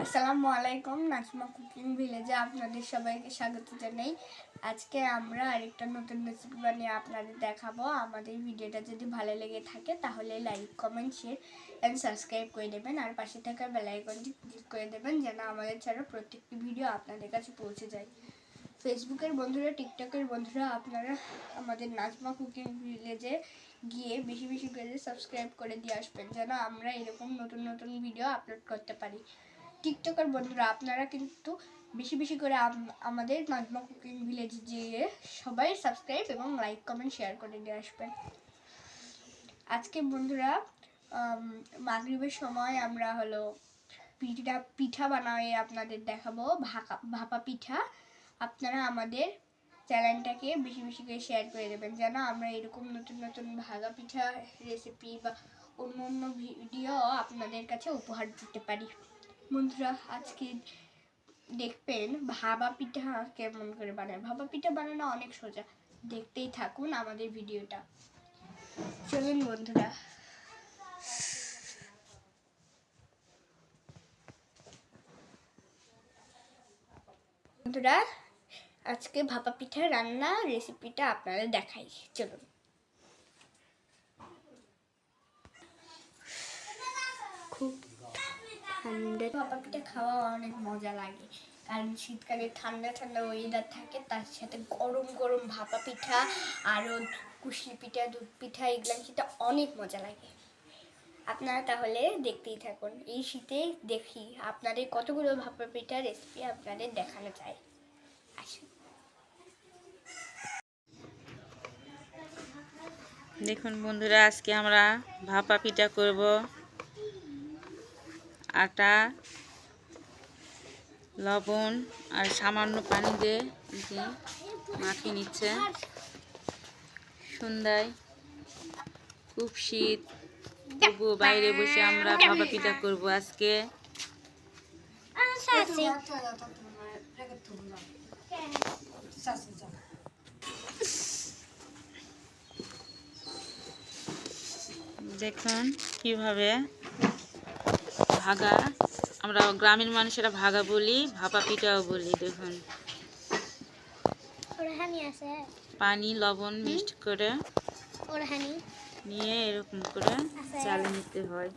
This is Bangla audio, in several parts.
আসসালামু আলাইকুম। নাজমা কুকিং ভিলেজে আপনাদের সবাইকে স্বাগত জানাই। আজকে আমরা আরেকটা নতুন রেসিপি বানিয়ে আপনাদের দেখাবো। আমাদের ভিডিওটা যদি ভালো লেগে থাকে তাহলে like, comment, share and subscribe করে দেবেন। আর পাশে থাকা বেল আইকনটি ক্লিক করে দেবেন যেন আমাদের ছাড়া প্রত্যেকটি ভিডিও আপনাদের কাছে পৌঁছে যায়। ফেসবুকের বন্ধুরা, টিকটকের বন্ধুরা, আপনারা আমাদের নাজমা কুকিং ভিলেজে গিয়ে বেশি বেশি করে সাবস্ক্রাইব করে দিয়ে আসবেন যেন আমরা এরকম নতুন নতুন ভিডিও আপলোড করতে পারি। টিকটকের বন্ধুরা, আপনারা কিন্তু বেশি বেশি করে আমাদের নাজমা কুকিং ভিলেজ গিয়ে সবাই সাবস্ক্রাইব এবং লাইক, কমেন্ট, শেয়ার করে দিয়ে আসবেন। আজকে বন্ধুরা মাগরিবের সময় আমরা পিঠা বানাই আপনাদের দেখাবো, ভাপা পিঠা। আপনারা আমাদের চ্যানেলটাকে বেশি বেশি করে শেয়ার করে দেবেন যেন আমরা এরকম নতুন নতুন ভাপা পিঠা রেসিপি বা অন্য অন্য ভিডিও আপনাদের কাছে উপহার দিতে পারি। বন্ধুরা, আজকে দেখবেন ভাপা পিঠা কেমন করে বানায়। ভাপা পিঠা বানানো অনেক সোজা, দেখতেই থাকুন আমাদের ভিডিওটা। চলুন বন্ধুরা। বন্ধুরা, আজকে ভাপা পিঠা রান্না রেসিপিটা আপনাদের দেখাই, চলুন। খুব ঠান্ডা ভাপা পিঠা খাওয়া অনেক মজা লাগে, কারণ শীতকালে ঠান্ডা ঠান্ডা ওয়েদার থাকে, তার সাথে গরম গরম ভাপা পিঠা আরও কুশলি পিঠা, দুধ পিঠা, এগুলো খেতে অনেক মজা লাগে। আপনারা তাহলে দেখতেই থাকুন। এই শীতে দেখি আপনাদের কতগুলো ভাপা পিঠা রেসিপি আপনাদের দেখানো যায়। আসুন। দেখুন বন্ধুরা, আজকে আমরা ভাপা পিঠা করব। আটা, লবণ আর সামান্য পানি দিয়ে মাখিয়ে নিচ্ছে। সন্ধ্যায় খুব শীত, তবুও বাইরে বসে আমরা ভাপা পিঠা করব আজকে। দেখুন কিভাবে ভাগা, আমরা গ্রামের মানুষেরা ভাগা বলি, ভাপা পিঠাও বলি। দেখুন পানি লবণ মিক্সড করে নিয়ে এরকম করে চালে নিতে হয়।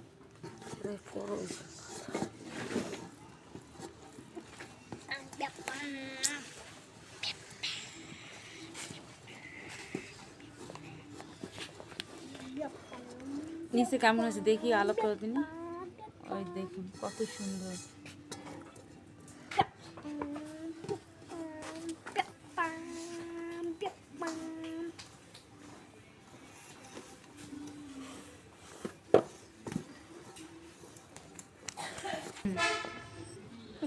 নিচে কেমন আছে দেখি, আলো করে দিন। ওই দেখুন কত সুন্দর।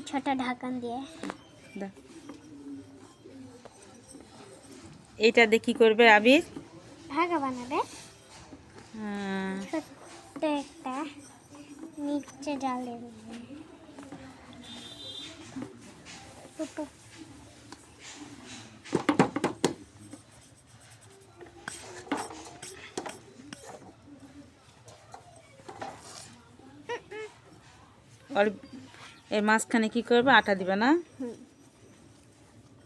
ছোট ঢাকন দিয়ে এইটা দেখি করবে আবির, ভাগা বানাবে। ছোট্ট একটা নিচে জাল দেবে। আর এর মাঝখানে কি করবে? আটা দিবে না?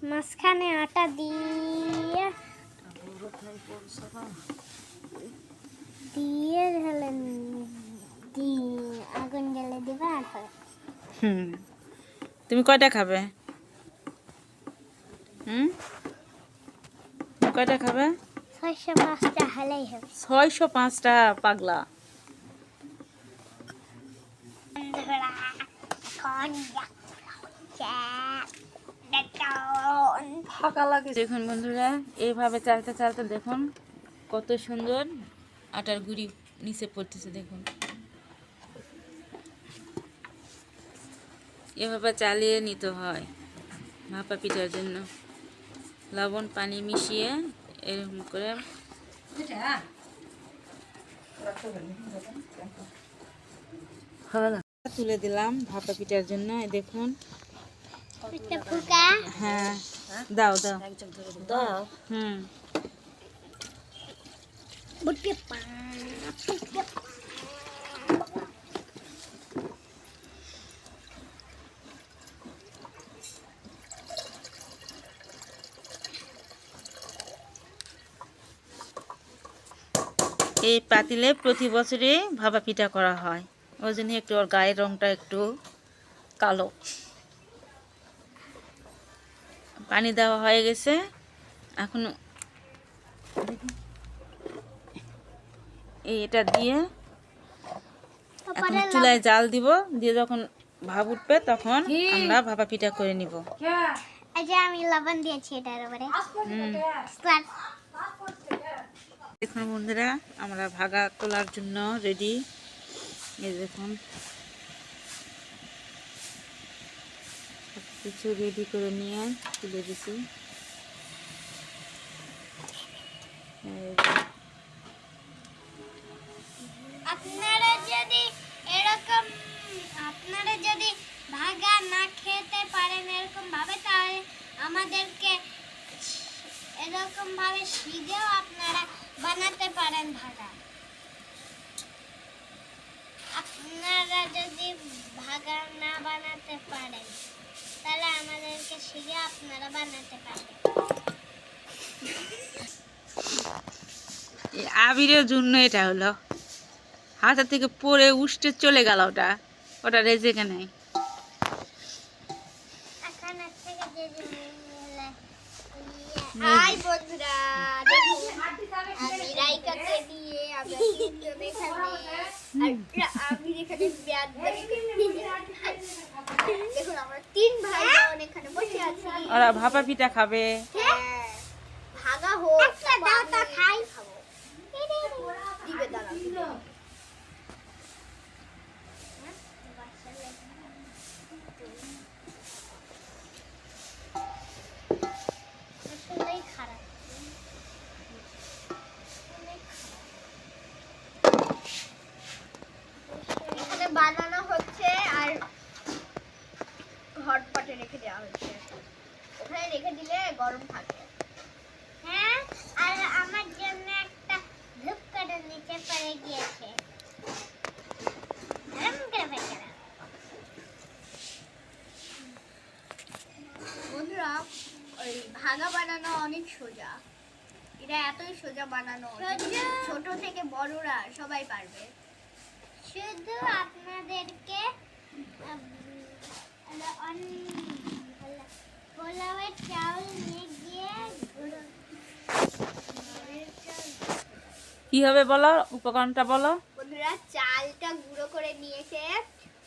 মাঝখানে আটা দিয়ে ঢেলে আগুন জ্বালে দিবে আর হবে। তুমি কয়টা খাবে? কয়টা খাবে? 605টা হলেই হবে। 605টা? পাগলা। দেখুন বন্ধুরা, এইভাবে চালতে চালতে দেখুন কত সুন্দর আটার গুঁড়ি নিচে পড়তেছে। দেখুন এভাবে চালিয়ে নিতে হয় ভাপা পিঠার জন্য। লবণ পানি মিশিয়ে এরকম করে তুলে দিলাম ভাপা পিঠার জন্য। দেখুন হ্যাঁ, দাও দাও দাও। এই পাতিলে প্রতি বছরই ভাপা পিঠা করা হয়, ওই জন্য একটু ওর গায়ের রংটা একটু কালো। পানি দেওয়া হয়ে গেছে, এখন এটা দিয়ে এখন চুলায় জাল দিব, দিয়ে যখন ভাপ উঠবে তখন আমরা ভাপা পিঠা করে নিব। এই যে আমি লবণ দিয়েছি এটার উপরে। দেখুন বন্ধুরা, আমরা ভাগা তোলার জন্য রেডি। এই দেখুন সব কিছু রেডি করে নিয়ে তুলে দিছি। আপনারা যদি ভাগা না খেতে পারেন এরকম ভাবে, তাহলে আমাদেরকে এরকম ভাবে শিখেও আপনারা বানাতে পারেন ভাগা। আপনারা যদি ভাগা না বানাতে পারেন তাহলে আমাদেরকে শিখে আপনারা বানাতে পারবেন। এই আবিরের জন্য এটা হলো, হাতের থেকে পড়ে উষ্টে চলে গেল, ওটা রেজে নেই। এখন থেকে যে হাই বন্ধুরা, দেখুন আমি রাইকাকে দিয়ে আমরা তিনজন এখানে, আর আমি এখানে দেখুন আমরা 3 ভাই বোন এখানে বসে আছি। ওরা ভাপা পিঠা খাবে। হ্যাঁ, ভাগা হোক একটা দাও তো খাই। খাবো। দিবে দাঁড়াও, দিবে। আসলেই খারাপ। এখানে বানানো হচ্ছে আর হটপটে রেখে দেওয়া হচ্ছে, ওখানে রেখে দিলে গরম থাকে। হ্যাঁ, আর আমার জন্য একটা ধূপকাঠি নিচে পড়ে গিয়েছে। গরম করে ফেলে দাও। বন্ধুরা, ওই ভাগা বানানো অনেক সোজা, এটা এতই সোজা বানানো, সোজা? ছোট থেকে বড়রা সবাই পারবে। শুধু আপনাদেরকে পোলাওয়ের চাউল নিয়ে গিয়ে কি হবে বলো, উপকরণটা বলো। বন্ধুরা, চালটা গুঁড়ো করে নিয়েছে,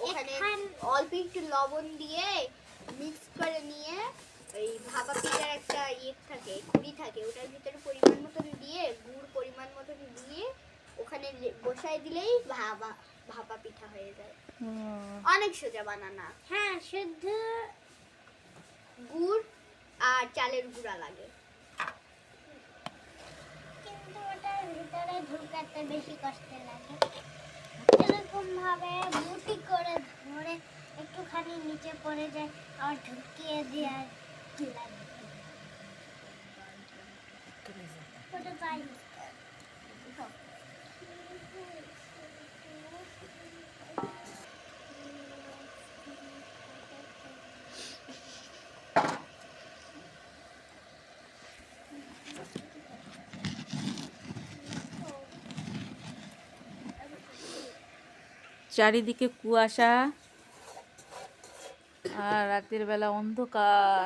ওখানে অল্প একটু লবণ দিয়ে মিক্স করে নিয়ে ওই ভাপা পিঠার একটা থাকে, খুঁড়ি থাকে, ওটার ভিতরে পরিমাণ মতন দিয়ে, গুড় পরিমাণ মতন দিয়ে ওখানে বসাই দিলেই ভাপা পিঠা হয়ে যায়। অনেক সোজা বানানা। হ্যাঁ, শুধু গুড় আর চালের গুঁড়া লাগে, কিন্তু ওটার ভিতরে ঢুকাতে বেশি কষ্ট লাগে। এরকম ভাবে মুঠি করে ধরে একটুখানি নিচে পড়ে যায়, আর ঢুকিয়ে দেওয়ার লাগে। ওটা পাই। চারিদিকে কুয়াশা আর রাতের বেলা অন্ধকার।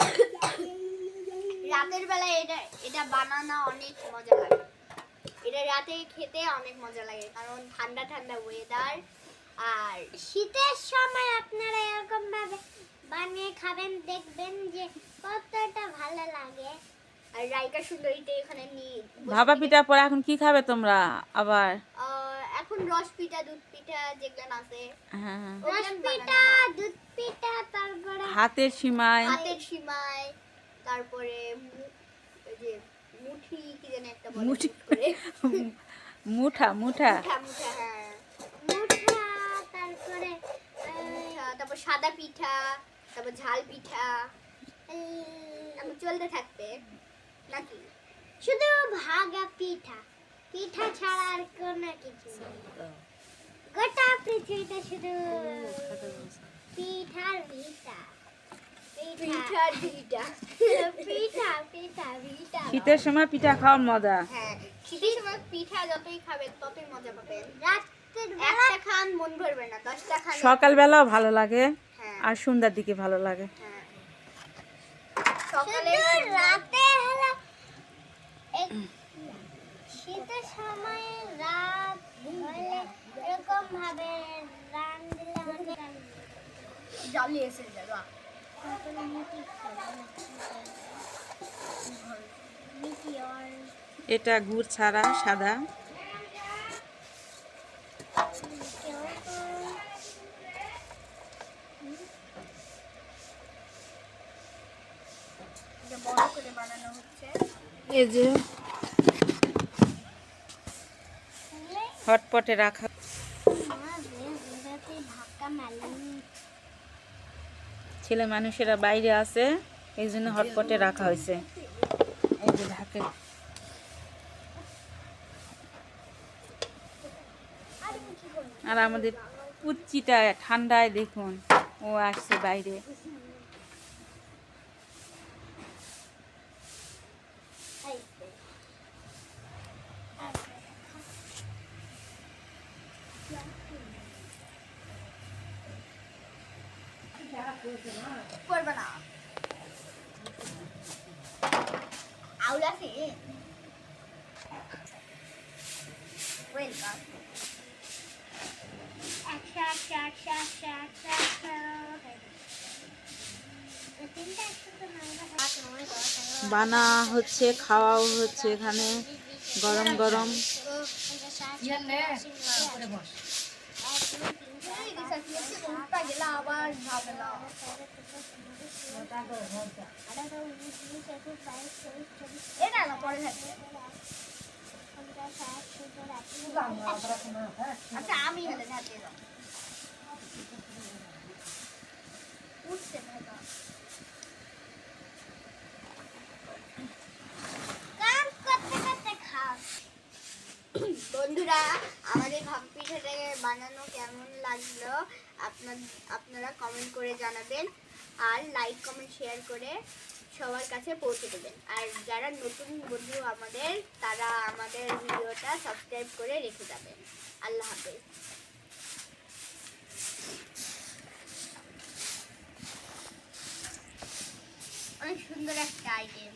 রাতের বেলা এটা বানানো অনেক মজা লাগে, এটা রাতে খেতে অনেক মজা লাগে, কারণ ঠান্ডা ঠান্ডা ওয়েদার। আর শীতের সময় আপনারা এরকম ভাবে বানিয়ে খাবেন, দেখবেন যে কতটা ভালো লাগে। আর রাইকা সুন্দরীতে এখানে ভাপা পিঠা পরে এখন কি খাবে তোমরা আবার? এখন রস পিঠা, দুধ পিঠা যেগুলো আছে, হ্যাঁ, রস পিঠা, দুধ পিঠা, তারপরে হাতের সিমাই, তারপরে ওই যে মুঠি, কি যেন একটা বলে, মুঠি। করে মুঠা মুঠা মুঠা মুঠা, হ্যাঁ মুঠা, তারপরে তারপর সাদা পিঠা, তারপর ঝাল পিঠা, আমি চলতে থাকবে নাকি? শুধু ভাগা পিঠা, পিঠা ছাড়া আর কোনো কিছু নেই। গোটা পৃথিবীতে শুধু পিঠার ভিটা। পিঠা পিঠা পিঠা পিঠা পিঠা শীতের সময় পিঠা খাওয়ার মজা। হ্যাঁ, শীতের সময় পিঠা যতই খাবেন ততই মজা পাবেন। রাতের বেলা একটা খান মন ভরবে না, 10টা খান। সকালবেলাও ভালো লাগে হ্যাঁ আর সন্ধ্যার দিকে ভালো লাগে। হ্যাঁ, সকালে শুধু রাতে হলো শীতের সময় রাত হলে এরকম ভাবে রান দিলে অনেক জলি এসে যাবে। তারপরে মিটি আর এটা গুড় ছাড়া সাদা। কেউ তো এটা বড় করে বানানো হচ্ছে। এই যে শুনলে হটপটে রাখা। মা বেশ এটাতে ধাক্কা মারলি ছেলে মানুষেরা বাইরে আছে, এই জন্য হটপটে রাখা হয়েছে। এই যে ঢাকে। আর আমাদের পুচ্চিটা ঠান্ডায় দেখুন, ও আসছে বাইরে। করবে না আউলা সে ওয়েলকাম। বানা হচ্ছে, খাওয়াও হচ্ছে এখানে গরম গরম। আবার ঝামেলা। এটা না পরে থাকবে। আচ্ছা আমি হলে ঝাঁপিয়ে দাও। উঠছে ভালো। কাম করতে করতে খাও বন্ধুরা, আমাদের ভাপা পিঠাটাকে বানানো কেমন লাগলো আপনারা কমেন্ট করে জানাবেন, আর লাইক কমেন্ট শেয়ার করে সবার কাছে পৌঁছে দেবেন। আর যারা নতুন বন্ধু আমাদের, তারা আমাদের ভিডিওটা সাবস্ক্রাইব করে রেখে যাবেন। আল্লাহ হাফেজ। অনেক সুন্দর একটা আইটেম।